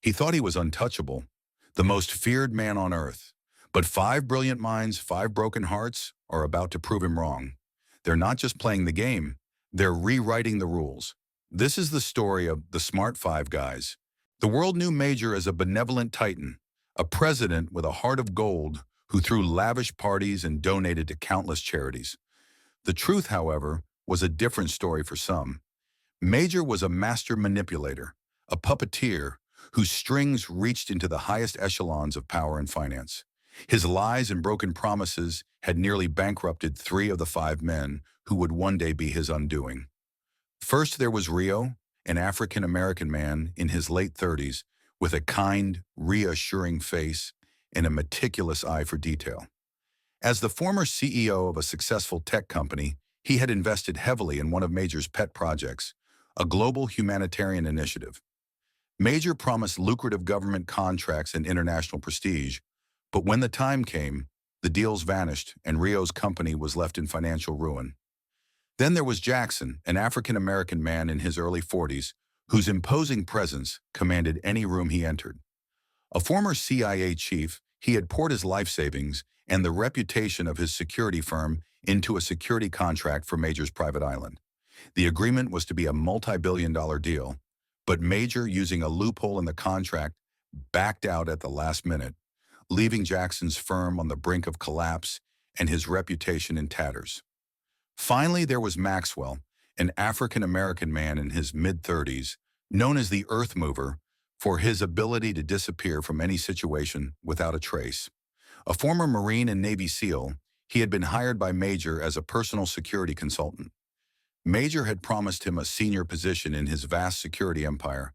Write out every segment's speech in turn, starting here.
He thought he was untouchable, the most feared man on earth. But five brilliant minds, five broken hearts are about to prove him wrong. They're not just playing the game, they're rewriting the rules. This is the story of the Smart Five Guys. The world knew Major as a benevolent titan, a president with a heart of gold who threw lavish parties and donated to countless charities. The truth, however, was a different story for some. Major was a master manipulator, a puppeteer whose strings reached into the highest echelons of power and finance. His lies and broken promises had nearly bankrupted three of the five men who would one day be his undoing. First, there was Rio, an African-American man in his late 30s with a kind, reassuring face and a meticulous eye for detail. As the former CEO of a successful tech company, he had invested heavily in one of Major's pet projects, a global humanitarian initiative. Major promised lucrative government contracts and international prestige, but when the time came, the deals vanished and Rio's company was left in financial ruin. Then there was Jackson, an African-American man in his early 40s, whose imposing presence commanded any room he entered. A former CIA chief, he had poured his life savings and the reputation of his security firm into a security contract for Major's private island. The agreement was to be a multi-billion-dollar deal, but Major, using a loophole in the contract, backed out at the last minute, leaving Jackson's firm on the brink of collapse and his reputation in tatters. Finally, there was Maxwell, an African-American man in his mid-30s, known as the Earth Mover, for his ability to disappear from any situation without a trace. A former Marine and Navy SEAL, he had been hired by Major as a personal security consultant. Major had promised him a senior position in his vast security empire,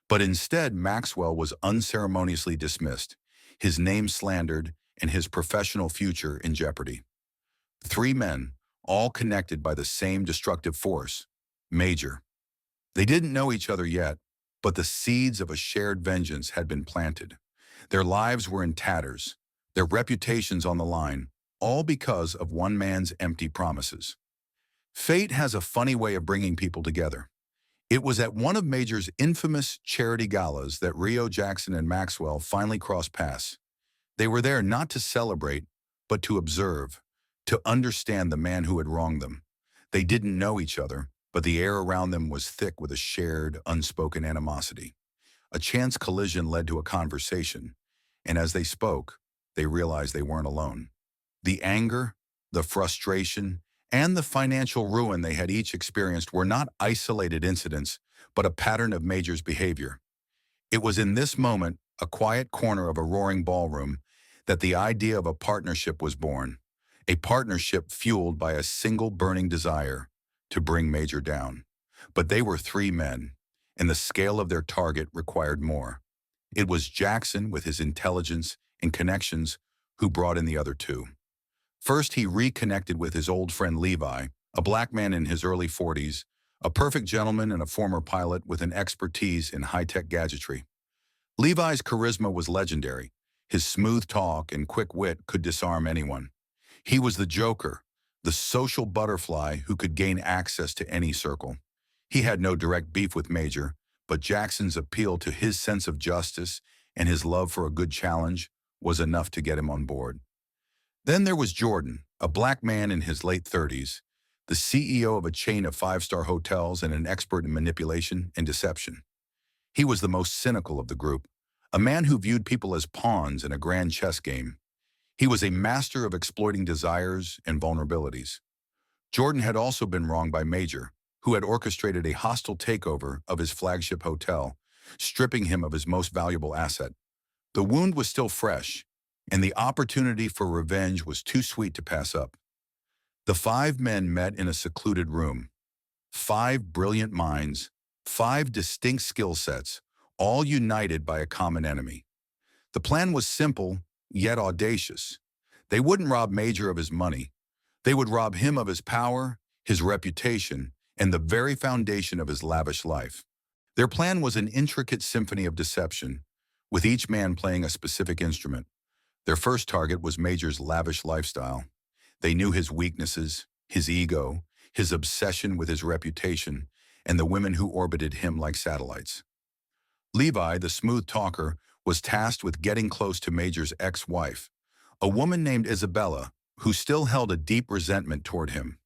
but instead Maxwell was unceremoniously dismissed, his name slandered, and his professional future in jeopardy. Three men, all connected by the same destructive force, Major. They didn't know each other yet, but the seeds of a shared vengeance had been planted. Their lives were in tatters, their reputations on the line, all because of one man's empty promises. Fate has a funny way of bringing people together. It was at one of Major's infamous charity galas that Rio, Jackson, and Maxwell finally crossed paths. They were there not to celebrate, but to observe, to understand the man who had wronged them. They didn't know each other, but the air around them was thick with a shared, unspoken animosity. A chance collision led to a conversation, and as they spoke, they realized they weren't alone. The anger, the frustration, and the financial ruin they had each experienced were not isolated incidents, but a pattern of Major's behavior. It was in this moment, a quiet corner of a roaring ballroom, that the idea of a partnership was born. A partnership fueled by a single burning desire to bring Major down. But they were three men, and the scale of their target required more. It was Jackson, with his intelligence and connections, who brought in the other two. First, he reconnected with his old friend Levi, a black man in his early 40s, a perfect gentleman and a former pilot with an expertise in high-tech gadgetry. Levi's charisma was legendary. His smooth talk and quick wit could disarm anyone. He was the joker, the social butterfly who could gain access to any circle. He had no direct beef with Major, but Jackson's appeal to his sense of justice and his love for a good challenge was enough to get him on board. Then there was Jordan, a black man in his late 30s, the CEO of a chain of five-star hotels and an expert in manipulation and deception. He was the most cynical of the group, a man who viewed people as pawns in a grand chess game. He was a master of exploiting desires and vulnerabilities. Jordan had also been wronged by Major, who had orchestrated a hostile takeover of his flagship hotel, stripping him of his most valuable asset. The wound was still fresh, and the opportunity for revenge was too sweet to pass up. The five men met in a secluded room. Five brilliant minds, five distinct skill sets, all united by a common enemy. The plan was simple, yet audacious. They wouldn't rob Major of his money. They would rob him of his power, his reputation, and the very foundation of his lavish life. Their plan was an intricate symphony of deception, with each man playing a specific instrument. Their first target was Major's lavish lifestyle. They knew his weaknesses, his ego, his obsession with his reputation, and the women who orbited him like satellites. Levi, the smooth talker, was tasked with getting close to Major's ex-wife, a woman named Isabella, who still held a deep resentment toward him.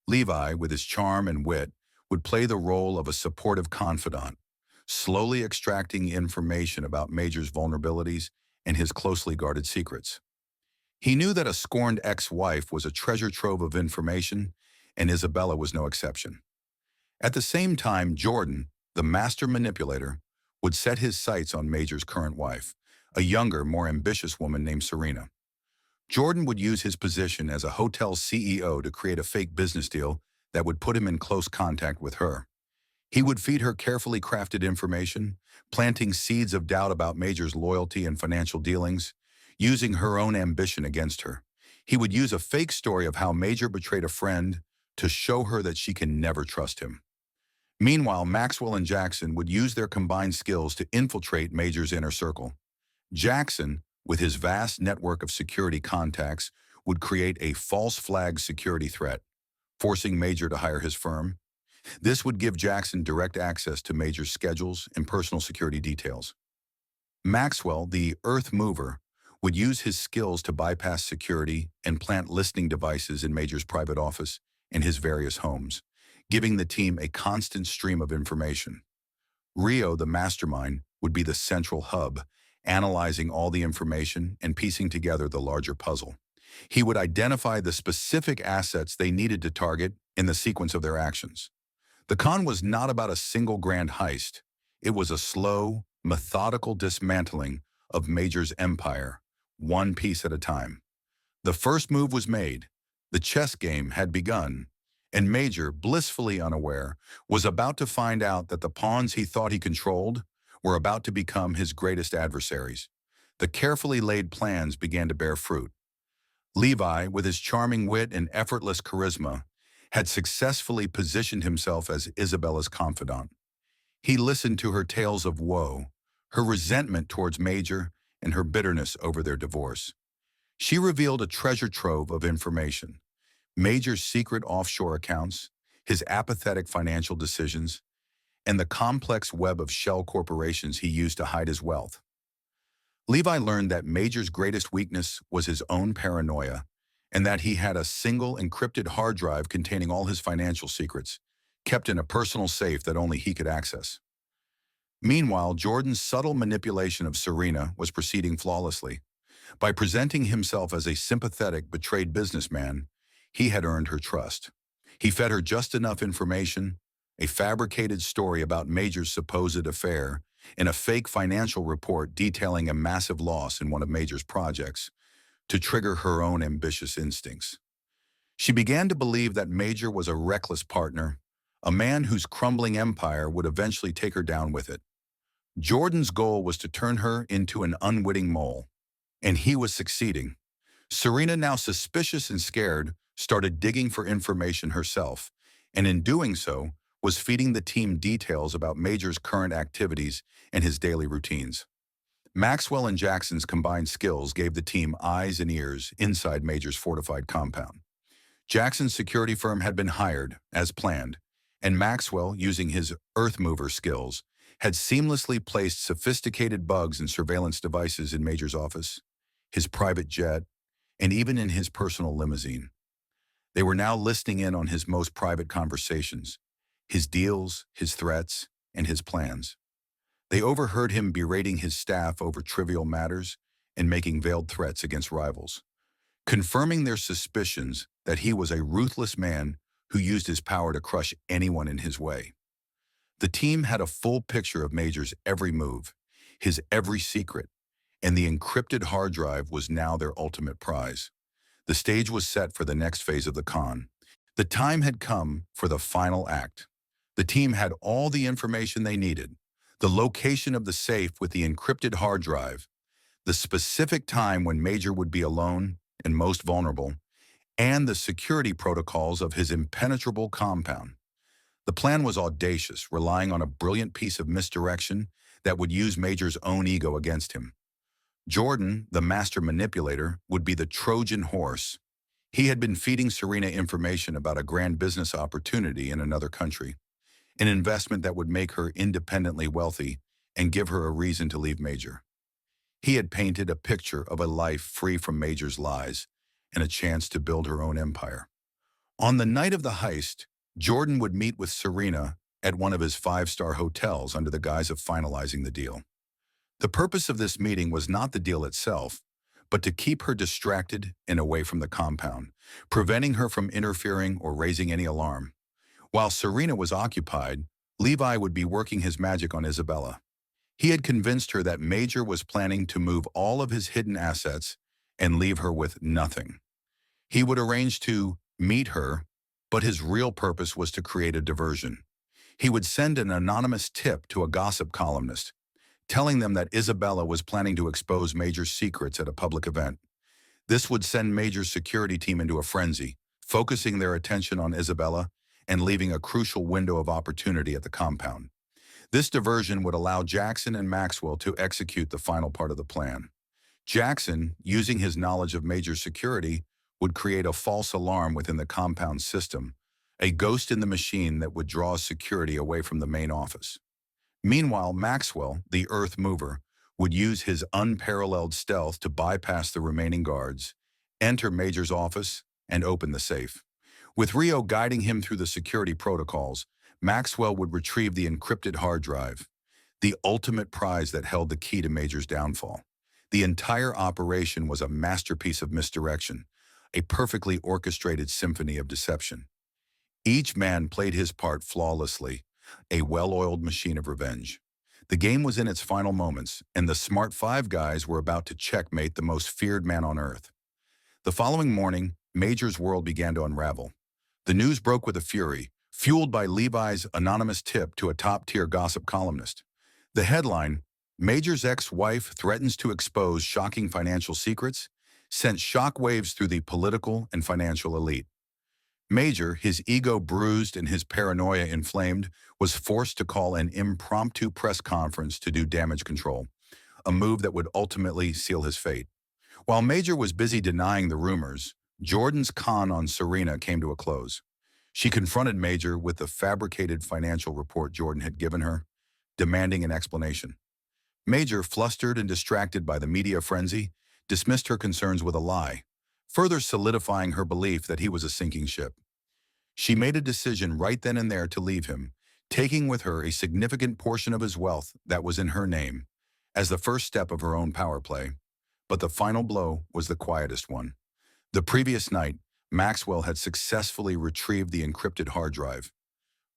Levi, with his charm and wit, would play the role of a supportive confidant, slowly extracting information about Major's vulnerabilities and his closely guarded secrets. He knew that a scorned ex-wife was a treasure trove of information, and Isabella was no exception. At the same time, Jordan, the master manipulator, would set his sights on Major's current wife, a younger, more ambitious woman named Serena. Jordan would use his position as a hotel CEO to create a fake business deal that would put him in close contact with her. He would feed her carefully crafted information, planting seeds of doubt about Major's loyalty and financial dealings, using her own ambition against her. He would use a fake story of how Major betrayed a friend to show her that she can never trust him. Meanwhile, Maxwell and Jackson would use their combined skills to infiltrate Major's inner circle. Jackson, with his vast network of security contacts, would create a false flag security threat, forcing Major to hire his firm. This would give Jackson direct access to Major's schedules and personal security details. Maxwell, the Earth Mover, would use his skills to bypass security and plant listening devices in Major's private office and his various homes, giving the team a constant stream of information. Rio, the mastermind, would be the central hub, analyzing all the information and piecing together the larger puzzle. He would identify the specific assets they needed to target in the sequence of their actions. The con was not about a single grand heist. It was a slow, methodical dismantling of Major's empire, one piece at a time. The first move was made. The chess game had begun, and Major, blissfully unaware, was about to find out that the pawns he thought he controlled were about to become his greatest adversaries. The carefully laid plans began to bear fruit. Levi, with his charming wit and effortless charisma, had successfully positioned himself as Isabella's confidant. He listened to her tales of woe, her resentment towards Major, and her bitterness over their divorce. She revealed a treasure trove of information: Major's secret offshore accounts, his apathetic financial decisions, and the complex web of shell corporations he used to hide his wealth. Levi learned that Major's greatest weakness was his own paranoia, and that he had a single encrypted hard drive containing all his financial secrets, kept in a personal safe that only he could access. Meanwhile, Jordan's subtle manipulation of Serena was proceeding flawlessly. By presenting himself as a sympathetic, betrayed businessman, he had earned her trust. He fed her just enough information, a fabricated story about Major's supposed affair, and a fake financial report detailing a massive loss in one of Major's projects, to trigger her own ambitious instincts. She began to believe that Major was a reckless partner, a man whose crumbling empire would eventually take her down with it. Jordan's goal was to turn her into an unwitting mole, and he was succeeding. Serena, now suspicious and scared, started digging for information herself, and in doing so, was feeding the team details about Major's current activities and his daily routines. Maxwell and Jackson's combined skills gave the team eyes and ears inside Major's fortified compound. Jackson's security firm had been hired, as planned, and Maxwell, using his Earth Mover skills, had seamlessly placed sophisticated bugs and surveillance devices in Major's office, his private jet, and even in his personal limousine. They were now listening in on his most private conversations, his deals, his threats, and his plans. They overheard him berating his staff over trivial matters and making veiled threats against rivals, confirming their suspicions that he was a ruthless man who used his power to crush anyone in his way. The team had a full picture of Major's every move, his every secret, and the encrypted hard drive was now their ultimate prize. The stage was set for the next phase of the con. The time had come for the final act. The team had all the information they needed: the location of the safe with the encrypted hard drive, the specific time when Major would be alone and most vulnerable, and the security protocols of his impenetrable compound. The plan was audacious, relying on a brilliant piece of misdirection that would use Major's own ego against him. Jordan, the master manipulator, would be the Trojan horse. He had been feeding Serena information about a grand business opportunity in another country, an investment that would make her independently wealthy and give her a reason to leave Major. He had painted a picture of a life free from Major's lies and a chance to build her own empire. On the night of the heist, Jordan would meet with Serena at one of his five-star hotels under the guise of finalizing the deal. The purpose of this meeting was not the deal itself, but to keep her distracted and away from the compound, preventing her from interfering or raising any alarm. While Serena was occupied, Levi would be working his magic on Isabella. He had convinced her that Major was planning to move all of his hidden assets and leave her with nothing. He would arrange to meet her, but his real purpose was to create a diversion. He would send an anonymous tip to a gossip columnist, telling them that Isabella was planning to expose Major's secrets at a public event. This would send Major's security team into a frenzy, focusing their attention on Isabella and leaving a crucial window of opportunity at the compound. This diversion would allow Jackson and Maxwell to execute the final part of the plan. Jackson, using his knowledge of Major's security, would create a false alarm within the compound system, a ghost in the machine that would draw security away from the main office. Meanwhile, Maxwell, the Earth Mover, would use his unparalleled stealth to bypass the remaining guards, enter Major's office, and open the safe. With Rio guiding him through the security protocols, Maxwell would retrieve the encrypted hard drive, the ultimate prize that held the key to Major's downfall. The entire operation was a masterpiece of misdirection, a perfectly orchestrated symphony of deception. Each man played his part flawlessly, a well-oiled machine of revenge. The game was in its final moments, and the Smart Five guys were about to checkmate the most feared man on Earth. The following morning, Major's world began to unravel. The news broke with a fury, fueled by Levi's anonymous tip to a top-tier gossip columnist. The headline, "Major's ex-wife threatens to expose shocking financial secrets," sent shockwaves through the political and financial elite. Major, his ego bruised and his paranoia inflamed, was forced to call an impromptu press conference to do damage control, a move that would ultimately seal his fate. While Major was busy denying the rumors, Jordan's con on Serena came to a close. She confronted Major with the fabricated financial report Jordan had given her, demanding an explanation. Major, flustered and distracted by the media frenzy, dismissed her concerns with a lie, further solidifying her belief that he was a sinking ship. She made a decision right then and there to leave him, taking with her a significant portion of his wealth that was in her name, as the first step of her own power play. But the final blow was the quietest one. The previous night, Maxwell had successfully retrieved the encrypted hard drive.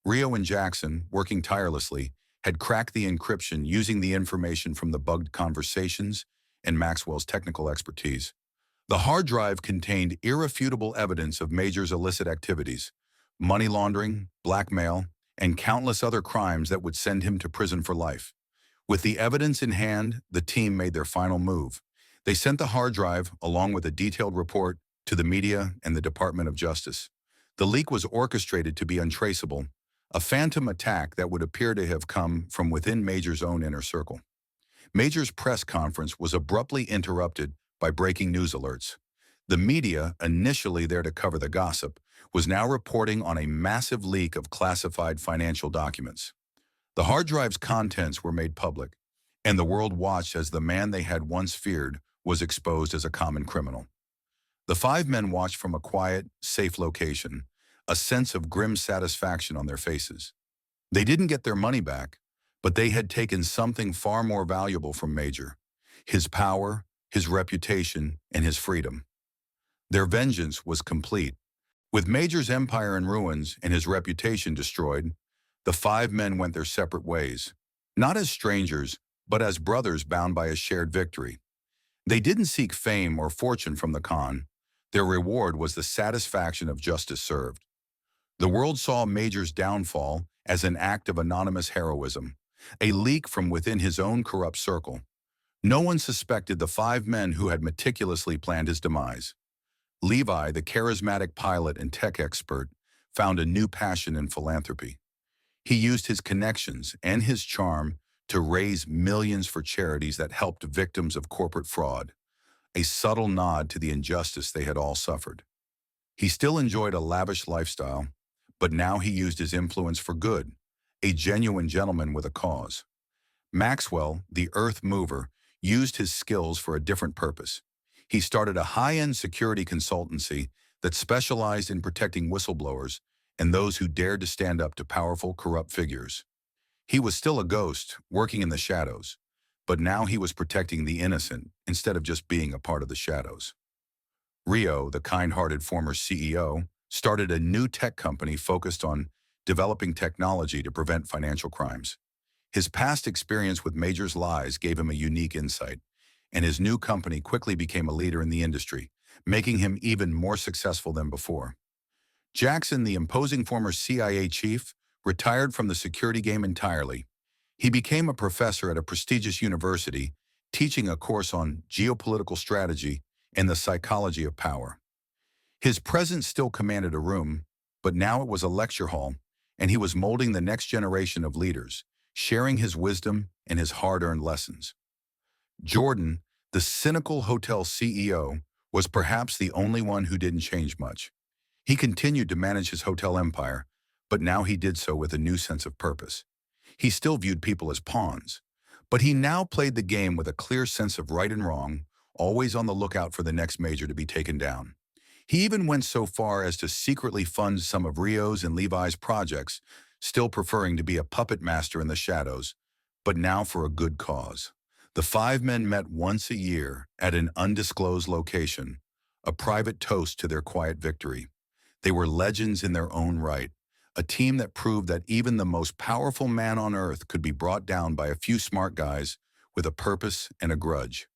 Rio and Jackson, working tirelessly, had cracked the encryption using the information from the bugged conversations and Maxwell's technical expertise. The hard drive contained irrefutable evidence of Major's illicit activities, money laundering, blackmail, and countless other crimes that would send him to prison for life. With the evidence in hand, the team made their final move. They sent the hard drive, along with a detailed report, to the media and the Department of Justice. The leak was orchestrated to be untraceable, a phantom attack that would appear to have come from within Major's own inner circle. Major's press conference was abruptly interrupted by breaking news alerts. The media, initially there to cover the gossip, was now reporting on a massive leak of classified financial documents. The hard drive's contents were made public, and the world watched as the man they had once feared was exposed as a common criminal. The five men watched from a quiet, safe location, a sense of grim satisfaction on their faces. They didn't get their money back, but they had taken something far more valuable from Major: his power, his reputation, and his freedom. Their vengeance was complete. With Major's empire in ruins and his reputation destroyed, the five men went their separate ways, not as strangers, but as brothers bound by a shared victory. They didn't seek fame or fortune from the con. Their reward was the satisfaction of justice served. The world saw Major's downfall as an act of anonymous heroism, a leak from within his own corrupt circle. No one suspected the five men who had meticulously planned his demise. Levi, the charismatic pilot and tech expert, found a new passion in philanthropy. He used his connections and his charm to raise millions for charities that helped victims of corporate fraud, a subtle nod to the injustice they had all suffered. He still enjoyed a lavish lifestyle, but now he used his influence for good, a genuine gentleman with a cause. Maxwell, the Earth Mover, used his skills for a different purpose. He started a high-end security consultancy that specialized in protecting whistleblowers and those who dared to stand up to powerful, corrupt figures. He was still a ghost, working in the shadows, but now he was protecting the innocent instead of just being a part of the shadows. Rio, the kind-hearted former CEO, started a new tech company focused on developing technology to prevent financial crimes. His past experience with Major's lies gave him a unique insight, and his new company quickly became a leader in the industry, making him even more successful than before. Jackson, the imposing former CIA chief, retired from the security game entirely. He became a professor at a prestigious university, teaching a course on geopolitical strategy and the psychology of power. His presence still commanded a room, but now it was a lecture hall, and he was molding the next generation of leaders, sharing his wisdom and his hard-earned lessons. Jordan, the cynical hotel CEO, was perhaps the only one who didn't change much. He continued to manage his hotel empire, but now he did so with a new sense of purpose. He still viewed people as pawns, but he now played the game with a clear sense of right and wrong, always on the lookout for the next major to be taken down. He even went so far as to secretly fund some of Rio's and Levi's projects, still preferring to be a puppet master in the shadows, but now for a good cause. The five men met once a year at an undisclosed location, a private toast to their quiet victory. They were legends in their own right, a team that proved that even the most powerful man on earth could be brought down by a few smart guys with a purpose and a grudge.